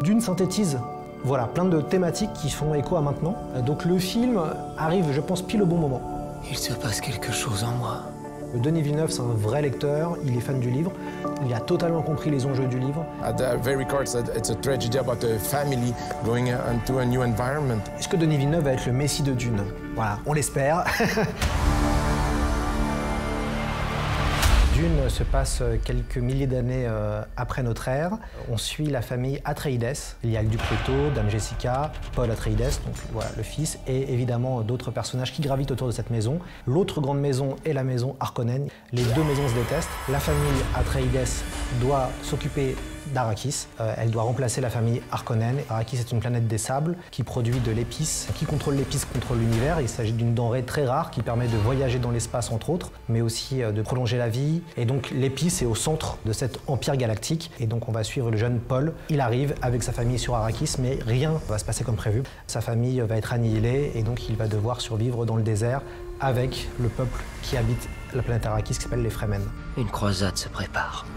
Dune synthétise voilà, plein de thématiques qui font écho à maintenant. Donc le film arrive, je pense, pile au bon moment. Il se passe quelque chose en moi. Denis Villeneuve, c'est un vrai lecteur, il est fan du livre, il a totalement compris les enjeux du livre. At the very core, it's a tragedy about a family going into a new environment. Est-ce que Denis Villeneuve va être le Messie de Dune? Voilà, on l'espère. Dune se passe quelques milliers d'années après notre ère. On suit la famille Atreides. Il y a le duc Leto, Dame Jessica, Paul Atreides, donc voilà le fils, et évidemment d'autres personnages qui gravitent autour de cette maison. L'autre grande maison est la maison Harkonnen. Les deux maisons se détestent. La famille Atreides doit s'occuper d'Arrakis. Elle doit remplacer la famille Harkonnen. Arrakis est une planète des sables qui produit de l'épice. Qui contrôle l'épice contrôle l'univers. Il s'agit d'une denrée très rare qui permet de voyager dans l'espace entre autres, mais aussi de prolonger la vie. Et donc l'épice est au centre de cet empire galactique. Et donc on va suivre le jeune Paul. Il arrive avec sa famille sur Arrakis, mais rien va se passer comme prévu. Sa famille va être annihilée et donc il va devoir survivre dans le désert avec le peuple qui habite la planète Arrakis qui s'appelle les Fremen. Une croisade se prépare.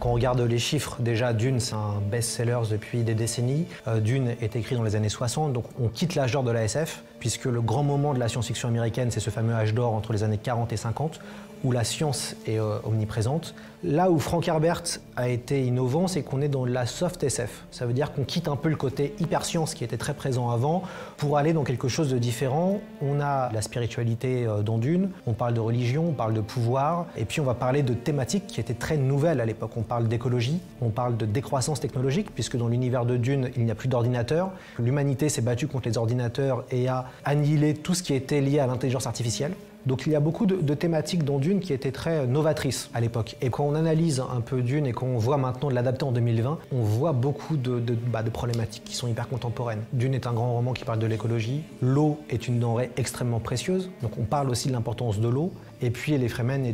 Quand on regarde les chiffres, déjà Dune, c'est un best-seller depuis des décennies. Dune est écrit dans les années 60, donc on quitte l'âge d'or de la SF, puisque le grand moment de la science-fiction américaine, c'est ce fameux âge d'or entre les années 40 et 50, où la science est omniprésente. Là où Frank Herbert a été innovant, c'est qu'on est dans la soft SF. Ça veut dire qu'on quitte un peu le côté hyper-science qui était très présent avant pour aller dans quelque chose de différent. On a la spiritualité dans Dune, on parle de religion, on parle de pouvoir, et puis on va parler de thématiques qui étaient très nouvelles à l'époque. On parle d'écologie, on parle de décroissance technologique, puisque dans l'univers de Dune, il n'y a plus d'ordinateurs. L'humanité s'est battue contre les ordinateurs et a annihilé tout ce qui était lié à l'intelligence artificielle. Donc il y a beaucoup de thématiques dans Dune qui étaient très novatrices à l'époque. Et quand on analyse un peu Dune et qu'on voit maintenant de l'adapter en 2020, on voit beaucoup de problématiques qui sont hyper contemporaines. Dune est un grand roman qui parle de l'écologie. L'eau est une denrée extrêmement précieuse, donc on parle aussi de l'importance de l'eau. Et puis les Fremen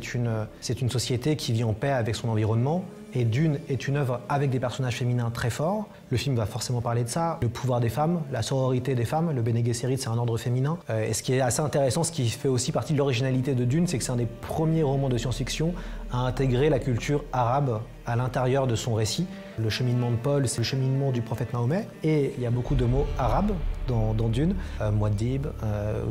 c'est une société qui vit en paix avec son environnement. Et Dune est une œuvre avec des personnages féminins très forts. Le film va forcément parler de ça, le pouvoir des femmes, la sororité des femmes. Le Bene Gesserit, c'est un ordre féminin. Et ce qui est assez intéressant, ce qui fait aussi partie de l'originalité de Dune, c'est que c'est un des premiers romans de science-fiction à intégrer la culture arabe à l'intérieur de son récit. Le cheminement de Paul, c'est le cheminement du prophète Mahomet. Et il y a beaucoup de mots arabes dans Dune. Muad'Dib,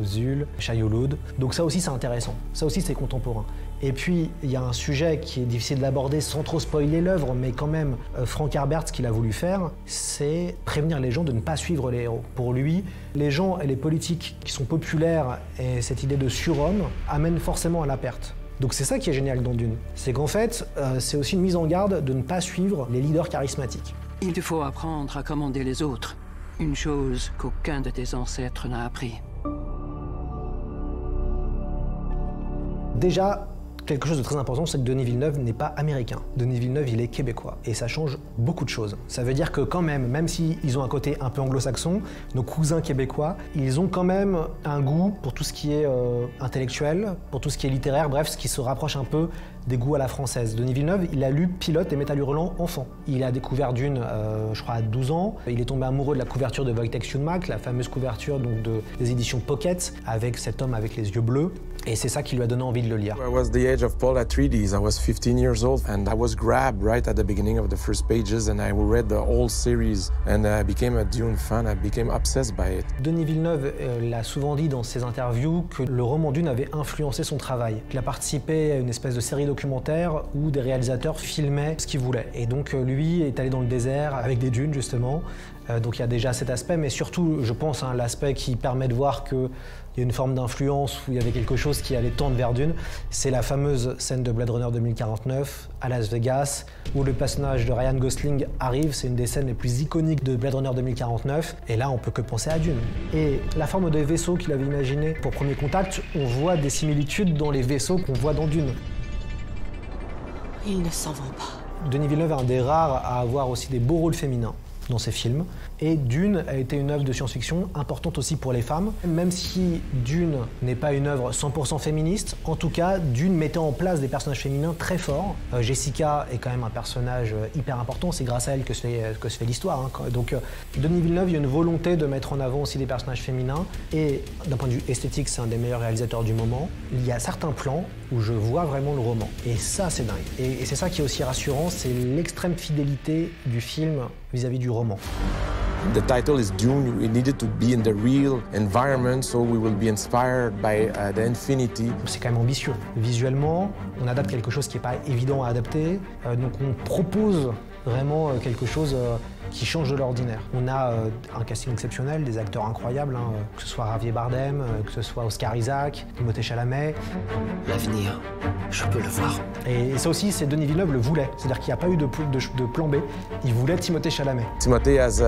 Uzul, Shayolud. Donc ça aussi, c'est intéressant. Ça aussi, c'est contemporain. Et puis, il y a un sujet qui est difficile d'aborder sans trop spoiler l'œuvre, mais quand même, Frank Herbert, ce qu'il a voulu faire, c'est prévenir les gens de ne pas suivre les héros. Pour lui, les gens et les politiques qui sont populaires et cette idée de surhomme amènent forcément à la perte. Donc c'est ça qui est génial dans Dune. C'est qu'en fait, c'est aussi une mise en garde de ne pas suivre les leaders charismatiques. Il te faut apprendre à commander les autres. Une chose qu'aucun de tes ancêtres n'a appris. Déjà, quelque chose de très important, c'est que Denis Villeneuve n'est pas américain. Denis Villeneuve, il est québécois. Et ça change beaucoup de choses. Ça veut dire que quand même s'ils ont un côté un peu anglo-saxon, nos cousins québécois, ils ont quand même un goût pour tout ce qui est intellectuel, pour tout ce qui est littéraire, bref, ce qui se rapproche un peu des goûts à la française. Denis Villeneuve, il a lu Pilote et Métal Hurlant enfant. Il a découvert Dune, je crois, à 12 ans. Il est tombé amoureux de la couverture de Wojtek Siunmak, la fameuse couverture donc, des éditions Pocket, avec cet homme avec les yeux bleus. Et c'est ça qui lui a donné envie de le lire. I was the age of Paul Atreides. I was 15 years old and I was grabbed right at the beginning of the first pages and I read the whole series and I became a Dune fan. I became obsessed by it. Denis Villeneuve l'a souvent dit dans ses interviews que le roman Dune avait influencé son travail. Il a participé à une espèce de série documentaire où des réalisateurs filmaient ce qu'ils voulaient. Et donc lui est allé dans le désert avec des dunes justement. Donc il y a déjà cet aspect, mais surtout, je pense, l'aspect qui permet de voir qu'il y a une forme d'influence, où il y avait quelque chose qui allait tendre vers Dune, c'est la fameuse scène de Blade Runner 2049 à Las Vegas, où le personnage de Ryan Gosling arrive. C'est une des scènes les plus iconiques de Blade Runner 2049, et là, on peut que penser à Dune. Et la forme des vaisseaux qu'il avait imaginé pour Premier Contact, on voit des similitudes dans les vaisseaux qu'on voit dans Dune. Ils ne s'en vont pas. Denis Villeneuve est un des rares à avoir aussi des beaux rôles féminins dans ses films. Et Dune a été une œuvre de science-fiction importante aussi pour les femmes. Même si Dune n'est pas une œuvre 100% féministe, en tout cas, Dune mettait en place des personnages féminins très forts. Jessica est quand même un personnage hyper important, c'est grâce à elle que se fait l'histoire. Hein. Donc Denis Villeneuve, il y a une volonté de mettre en avant aussi des personnages féminins. Et d'un point de vue esthétique, c'est un des meilleurs réalisateurs du moment. Il y a certains plans où je vois vraiment le roman. Et ça, c'est dingue. Et c'est ça qui est aussi rassurant, c'est l'extrême fidélité du film vis-à-vis du roman. The title is Dune. We needed to be in the real environment, so we will be inspired by the infinity. C'est quand même ambitieux. Visuellement, on adapte quelque chose qui n'est pas évident à adapter, donc on propose vraiment quelque chose qui change de l'ordinaire. On a un casting exceptionnel, des acteurs incroyables, que ce soit Javier Bardem, que ce soit Oscar Isaac, Timothée Chalamet. L'avenir, je peux le voir. Et ça aussi, c'est Denis Villeneuve le voulait. C'est-à-dire qu'il n'y a pas eu de plan B. Il voulait Timothée Chalamet. Timothée has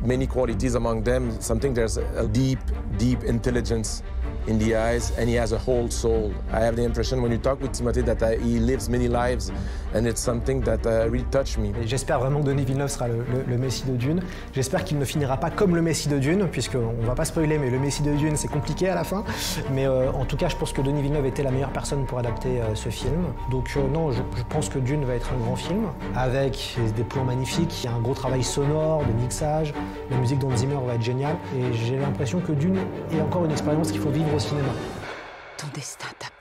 many qualities, among them there's a deep intelligence in the eyes, and he has a whole soul. I have the impression when you talk with Timothée that he lives many lives, and it's something that really touched me. J'espère vraiment que Denis Villeneuve sera le Messie de Dune. J'espère qu'il ne finira pas comme le Messie de Dune, puisqu'on ne va pas spoiler, mais le Messie de Dune, c'est compliqué à la fin. Mais en tout cas, je pense que Denis Villeneuve était la meilleure personne pour adapter ce film. Donc non, je pense que Dune va être un grand film, avec des plans magnifiques, il y a un gros travail sonore, de mixage, la musique d'Hans Zimmer va être géniale. Et j'ai l'impression que Dune est encore une expérience qu'il faut vivre au cinéma. Ton destin t'appartient.